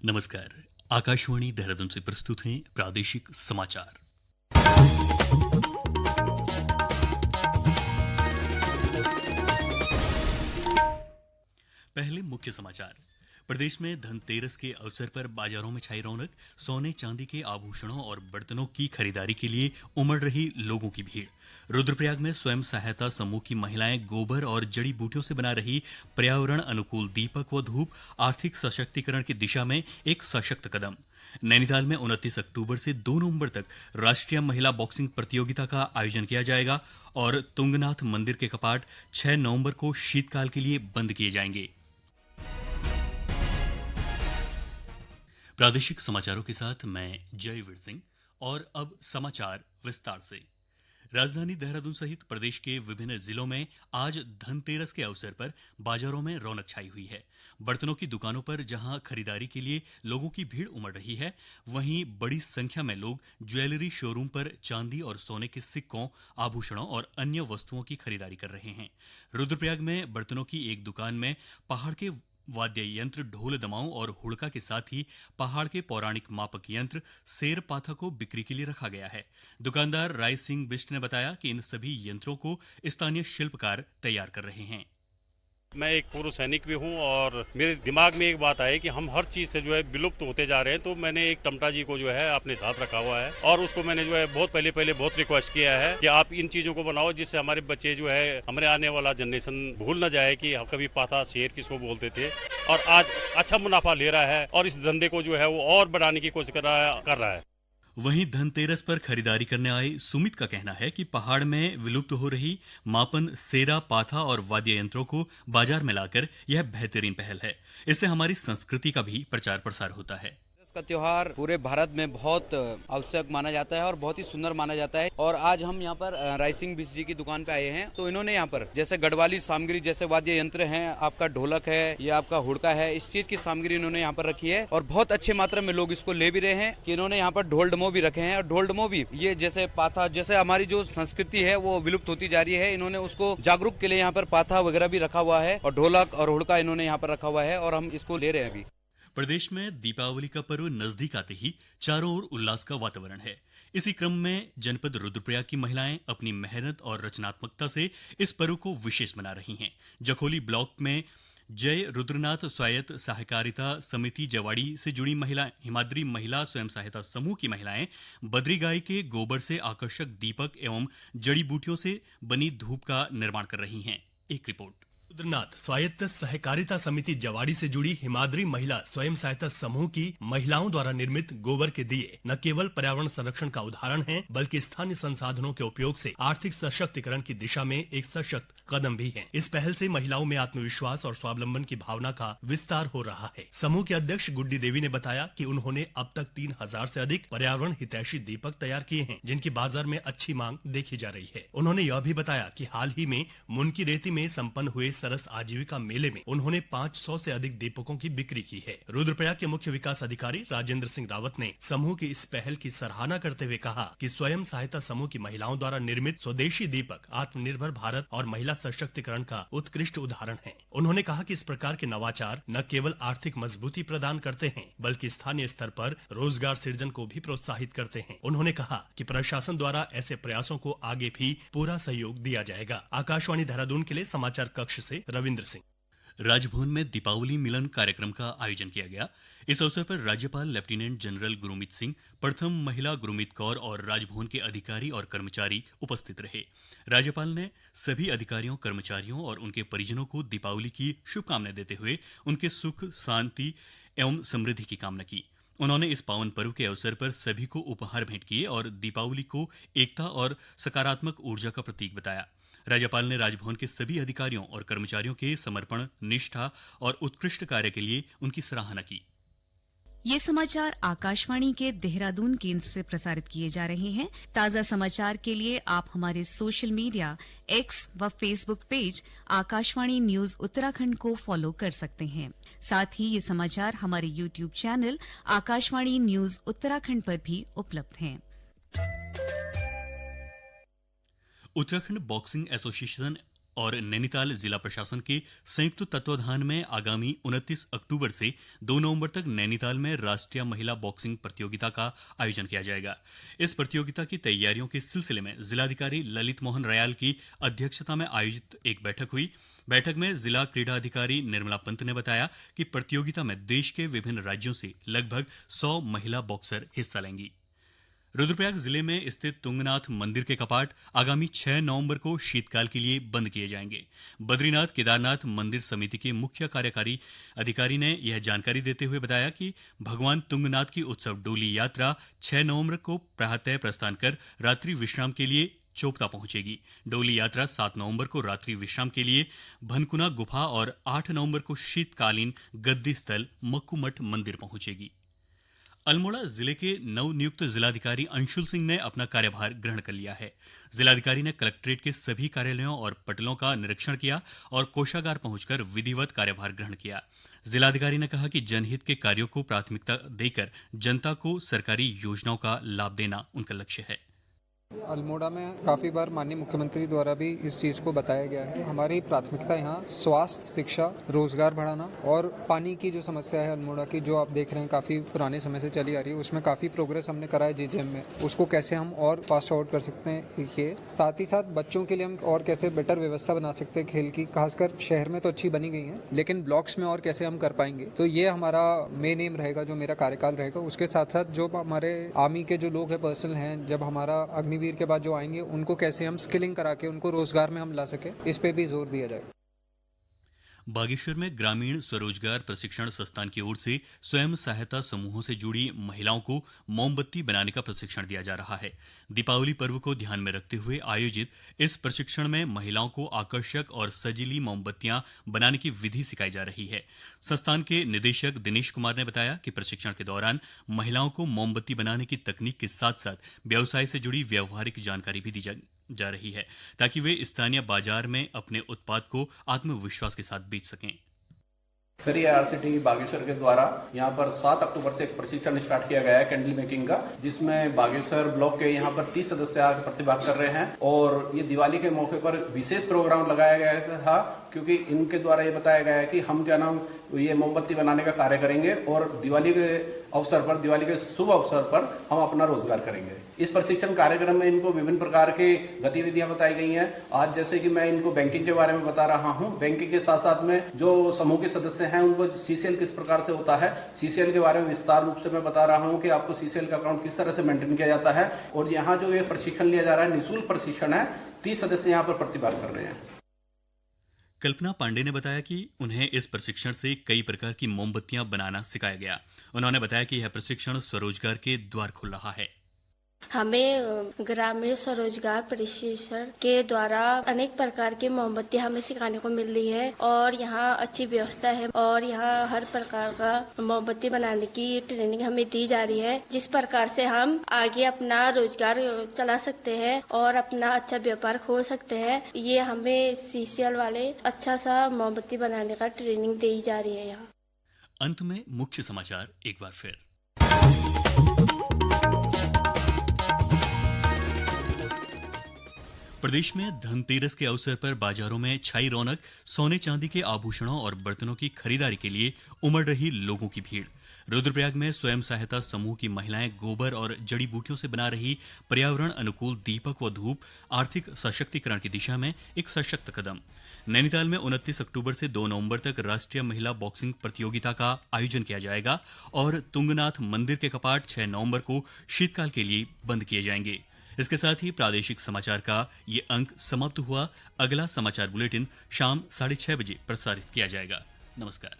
नमस्कार। आकाशवाणी देहरादून से प्रस्तुत हैं प्रादेशिक समाचार। पहले मुख्य समाचार। प्रदेश में धनतेरस के अवसर पर बाजारों में छाई रौनक, सोने चांदी के आभूषणों और बर्तनों की खरीदारी के लिए उमड़ रही लोगों की भीड़। रुद्रप्रयाग में स्वयं सहायता समूह की महिलाएं गोबर और जड़ी बूटियों से बना रही पर्यावरण अनुकूल दीपक व धूप, आर्थिक सशक्तिकरण की दिशा में एक सशक्त कदम। नैनीताल में 29 अक्टूबर से 2 नवंबर तक राष्ट्रीय महिला बॉक्सिंग प्रतियोगिता का आयोजन किया जाएगा और तुंगनाथ मंदिर के कपाट 6 नवंबर को शीतकाल के लिए बंद किए जाएंगे। प्रादेशिक समाचारों के साथ मैं जयवीर सिंह। और अब समाचार विस्तार से। राजधानी देहरादून सहित प्रदेश के विभिन्न जिलों में आज धनतेरस के अवसर पर बाजारों में रौनक छाई हुई है। बर्तनों की दुकानों पर जहां खरीदारी के लिए लोगों की भीड़ उमड़ रही है, वहीं बड़ी संख्या में लोग ज्वेलरी शोरूम पर चांदी और सोने के सिक्कों, आभूषणों और अन्य वस्तुओं की खरीदारी कर रहे हैं। रुद्रप्रयाग में बर्तनों की एक दुकान में पहाड़ के वाद्य यंत्र, ढोल दमाऊं और हुड़का के साथ ही पहाड़ के पौराणिक मापक यंत्र सेर पाथा को बिक्री के लिए रखा गया है। दुकानदार राय सिंह बिष्ट ने बताया कि इन सभी यंत्रों को स्थानीय शिल्पकार तैयार कर रहे हैं। मैं एक पूर्व सैनिक भी हूं और मेरे दिमाग में एक बात आई कि हम हर चीज से जो है विलुप्त होते जा रहे हैं, तो मैंने एक टमटा जी को जो है अपने साथ रखा हुआ है और उसको मैंने जो है बहुत पहले बहुत रिक्वेस्ट किया है कि आप इन चीजों को बनाओ जिससे हमारे बच्चे जो है, हमारे आने वाला जनरेशन भूल न जाए कि हम कभी पाथा शेर किसको बोलते थे। और आज अच्छा मुनाफा ले रहा है और इस धंधे को जो है वो और बढ़ाने की कोशिश कर रहा है। वहीं धनतेरस पर खरीदारी करने आए सुमित का कहना है कि पहाड़ में विलुप्त हो रही मापन, सेरा, पाथा और वाद्य यंत्रों को बाजार में लाकर यह बेहतरीन पहल है। इससे हमारी संस्कृति का भी प्रचार प्रसार होता है। का त्योहार पूरे भारत में बहुत आवश्यक माना जाता है और बहुत ही सुंदर माना जाता है। और आज हम यहाँ पर रायसिंह बिष्ट जी की दुकान पे आए हैं, तो इन्होंने यहाँ पर जैसे गढ़वाली सामग्री, जैसे वाद्य यंत्र हैं, आपका ढोलक है, ये आपका हुड़का है, इस चीज की सामग्री इन्होंने यहाँ पर रखी है और बहुत अच्छे मात्रा में लोग इसको ले भी रहे हैं। कि इन्होंने यहाँ पर ढोल डमो भी रखे हैं और ढोल डमो भी ये जैसे पाथा, जैसे हमारी जो संस्कृति है वो विलुप्त होती जा रही है, इन्होंने उसको जागरूक के लिए यहाँ पर पाथा वगैरह भी रखा हुआ है और ढोलक और हुड़का इन्होंने यहाँ पर रखा हुआ है और हम इसको ले रहे हैं। अभी प्रदेश में दीपावली का पर्व नजदीक आते ही चारों ओर उल्लास का वातावरण है। इसी क्रम में जनपद रुद्रप्रयाग की महिलाएं अपनी मेहनत और रचनात्मकता से इस पर्व को विशेष बना रही हैं। जखोली ब्लॉक में जय रुद्रनाथ स्वायत्त सहकारिता समिति जवाड़ी से जुड़ी महिला हिमाद्री महिला स्वयं सहायता समूह की महिलाएं बद्री गाय के गोबर से आकर्षक दीपक एवं जड़ी बूटियों से बनी धूप का निर्माण कर रही हैं। एक रिपोर्ट। रुद्रनाथ स्वायत्त सहकारिता समिति जवाड़ी से जुड़ी हिमाद्री महिला स्वयं सहायता समूह की महिलाओं द्वारा निर्मित गोबर के दिए न केवल पर्यावरण संरक्षण का उदाहरण हैं, बल्कि स्थानीय संसाधनों के उपयोग से आर्थिक सशक्तिकरण की दिशा में एक सशक्त कदम भी है। इस पहल से महिलाओं में आत्मविश्वास और स्वावलंबन की भावना का विस्तार हो रहा है। समूह के अध्यक्ष गुड्डी देवी ने बताया कि उन्होंने अब तक 3000 से अधिक पर्यावरण हितैषी दीपक तैयार किए हैं, जिनकी बाजार में अच्छी मांग देखी जा रही है। उन्होंने यह भी बताया कि हाल ही में मुनकी रेती में संपन्न हुए सरस आजीविका मेले में उन्होंने 500 से अधिक दीपकों की बिक्री की है। रुद्रप्रयाग के मुख्य विकास अधिकारी राजेंद्र सिंह रावत ने समूह की इस पहल की सराहना करते हुए कहा कि स्वयं सहायता समूह की महिलाओं द्वारा निर्मित स्वदेशी दीपक आत्मनिर्भर भारत और महिला सशक्तिकरण का उत्कृष्ट उदाहरण है। उन्होंने कहा कि इस प्रकार के नवाचार न केवल आर्थिक मजबूती प्रदान करते हैं, बल्कि स्थानीय स्तर पर रोजगार सृजन को भी प्रोत्साहित करते हैं। उन्होंने कहा कि प्रशासन द्वारा ऐसे प्रयासों को आगे भी पूरा सहयोग दिया जाएगा। आकाशवाणी देहरादून के लिए समाचार कक्ष से रविंद्र सिंह। राजभवन में दीपावली मिलन कार्यक्रम का आयोजन किया गया। इस अवसर पर राज्यपाल लेफ्टिनेंट जनरल गुरमीत सिंह, प्रथम महिला गुरमीत कौर और राजभवन के अधिकारी और कर्मचारी उपस्थित रहे। राज्यपाल ने सभी अधिकारियों, कर्मचारियों और उनके परिजनों को दीपावली की शुभकामनाएं देते हुए उनके सुख, शांति एवं समृद्धि की कामना की। उन्होंने इस पावन पर्व के अवसर पर सभी को उपहार भेंट किए और दीपावली को एकता और सकारात्मक ऊर्जा का प्रतीक बताया। राज्यपाल ने राजभवन के सभी अधिकारियों और कर्मचारियों के समर्पण, निष्ठा और उत्कृष्ट कार्य के लिए उनकी सराहना की। ये समाचार आकाशवाणी के देहरादून केंद्र से प्रसारित किए जा रहे हैं। ताज़ा समाचार के लिए आप हमारे सोशल मीडिया एक्स व Facebook page Akashvani news Uttarakhand को फॉलो कर सकते हैं। साथ ही ये समाचार हमारे YouTube channel Akashvani news Uttarakhand पर भी उपलब्ध हैं। उत्तराखंड बॉक्सिंग एसोसिएशन और नैनीताल जिला प्रशासन के संयुक्त तत्वाधान में आगामी 29 अक्टूबर से 2 नवंबर तक नैनीताल में राष्ट्रीय महिला बॉक्सिंग प्रतियोगिता का आयोजन किया जाएगा। इस प्रतियोगिता की तैयारियों के सिलसिले में जिलाधिकारी ललित मोहन रयाल की अध्यक्षता में आयोजित एक बैठक हुई। बैठक में जिला क्रीड़ा अधिकारी निर्मला पंत ने बताया कि प्रतियोगिता में देश के विभिन्न राज्यों से लगभग 100 महिला बॉक्सर हिस्सा लेंगी। रुद्रप्रयाग जिले में स्थित तुंगनाथ मंदिर के कपाट आगामी 6 नवंबर को शीतकाल के लिए बंद किए जाएंगे। बद्रीनाथ केदारनाथ मंदिर समिति के मुख्य कार्यकारी अधिकारी ने यह जानकारी देते हुए बताया कि भगवान तुंगनाथ की उत्सव डोली यात्रा 6 नवंबर को प्रातः प्रस्थान कर रात्रि विश्राम के लिए चोपता पहुंचेगी। डोली यात्रा 7 नवंबर को रात्रि विश्राम के लिए भनकुना गुफा और 8 नवंबर को शीतकालीन गद्दी स्थल मक्कूमठ मंदिर पहुंचेगी। अल्मोड़ा जिले के नवनियुक्त जिलाधिकारी अंशुल सिंह ने अपना कार्यभार ग्रहण कर लिया है। जिलाधिकारी ने कलेक्ट्रेट के सभी कार्यालयों और पटलों का निरीक्षण किया और कोषागार पहुंचकर विधिवत कार्यभार ग्रहण किया। जिलाधिकारी ने कहा कि जनहित के कार्यों को प्राथमिकता देकर जनता को सरकारी योजनाओं का लाभ देना उनका लक्ष्य है। अल्मोड़ा में काफ़ी बार माननीय मुख्यमंत्री द्वारा भी इस चीज़ को बताया गया है। हमारी प्राथमिकता यहाँ स्वास्थ्य, शिक्षा, रोजगार बढ़ाना और पानी की जो समस्या है अल्मोड़ा की, जो आप देख रहे हैं काफ़ी पुराने समय से चली आ रही है, उसमें काफ़ी प्रोग्रेस हमने करा है जीजेएम में। उसको कैसे हम और फास्ट फॉरवर्ड कर सकते हैं ये, साथ ही साथ बच्चों के लिए हम और कैसे बेटर व्यवस्था बना सकते हैं खेल की। खासकर शहर में तो अच्छी बनी गई है, लेकिन ब्लॉक्स में और कैसे हम कर पाएंगे, तो ये हमारा मेन एम रहेगा, जो मेरा कार्यकाल रहेगा। उसके साथ साथ जो हमारे आर्मी के जो लोग हैं, पर्सनल हैं, जब हमारा अग्निवीर के बाद जो आएंगे उनको कैसे हम स्किलिंग करा के उनको रोजगार में हम ला सके, इस पे भी जोर दिया जाए। बागेश्वर में ग्रामीण स्वरोजगार प्रशिक्षण संस्थान की ओर से स्वयं सहायता समूहों से जुड़ी महिलाओं को मोमबत्ती बनाने का प्रशिक्षण दिया जा रहा है। दीपावली पर्व को ध्यान में रखते हुए आयोजित इस प्रशिक्षण में महिलाओं को आकर्षक और सजीली मोमबत्तियां बनाने की विधि सिखाई जा रही है। संस्थान के निदेशक दिनेश कुमार ने बताया कि प्रशिक्षण के दौरान महिलाओं को मोमबत्ती बनाने की तकनीक के साथ साथ व्यवसाय से जुड़ी व्यवहारिक जानकारी भी दी जा रही है, ताकि वे स्थानीय बाजार में अपने उत्पाद को आत्मविश्वास के साथ बेच सकें। फिर ये आरसीटी बागेश्वर के द्वारा यहाँ पर 7 अक्टूबर से एक प्रशिक्षण स्टार्ट किया गया है कैंडल मेकिंग का, जिसमें बागेश्वर ब्लॉक के यहाँ पर 30 सदस्य आकर प्रतिभाग कर रहे हैं। और ये दिवाली के मौके पर विशेष प्रोग्राम लगाया गया था, क्योंकि इनके द्वारा ये बताया गया है कि हम क्या नाम ये मोमबत्ती बनाने का कार्य करेंगे और दिवाली के अवसर पर, दिवाली के शुभ अवसर पर हम अपना रोजगार करेंगे। इस प्रशिक्षण कार्यक्रम में इनको विभिन्न प्रकार के गतिविधियां बताई गई हैं। आज जैसे कि मैं इनको बैंकिंग के बारे में बता रहा हूं, बैंकिंग के साथ साथ में जो समूह के सदस्य हैं उनको सीसीएल किस प्रकार से होता है, सीसीएल के बारे में विस्तार रूप से मैं बता रहा हूं कि आपको सीसीएल का अकाउंट किस तरह से मेंटेन किया जाता है। और यहाँ जो ये प्रशिक्षण लिया जा रहा है, निःशुल्क प्रशिक्षण है। 30 सदस्य यहाँ पर प्रतिभाग कर रहे हैं। कल्पना पांडे ने बताया कि उन्हें इस प्रशिक्षण से कई प्रकार की मोमबत्तियां बनाना सिखाया गया। उन्होंने बताया कि यह प्रशिक्षण स्वरोजगार के द्वार खोल रहा है। हमें ग्रामीण स्वरोजगार प्रशिक्षण के द्वारा अनेक प्रकार की मोमबत्ती हमें सिखाने को मिल रही है और यहाँ अच्छी व्यवस्था है और यहाँ हर प्रकार का मोमबत्ती बनाने की ट्रेनिंग हमें दी जा रही है, जिस प्रकार से हम आगे अपना रोजगार चला सकते हैं और अपना अच्छा व्यापार खोल सकते हैं। ये हमें सीसीएल वाले अच्छा सा मोमबत्ती बनाने का ट्रेनिंग दी जा रही है यहाँ। अंत में मुख्य समाचार एक बार फिर। प्रदेश में धनतेरस के अवसर पर बाजारों में छाई रौनक। सोने चांदी के आभूषणों और बर्तनों की खरीदारी के लिए उमड़ रही लोगों की भीड़। रुद्रप्रयाग में स्वयं सहायता समूह की महिलाएं गोबर और जड़ी बूटियों से बना रही पर्यावरण अनुकूल दीपक व धूप, आर्थिक सशक्तिकरण की दिशा में एक सशक्त कदम। नैनीताल में 29 अक्टूबर से 2 नवंबर तक राष्ट्रीय महिला बॉक्सिंग प्रतियोगिता का आयोजन किया जाएगा और तुंगनाथ मंदिर के कपाट 6 नवंबर को शीतकाल के लिए बंद किए जाएंगे। इसके साथ ही प्रादेशिक समाचार का ये अंक समाप्त हुआ। अगला समाचार बुलेटिन शाम 6:30 बजे प्रसारित किया जाएगा। नमस्कार।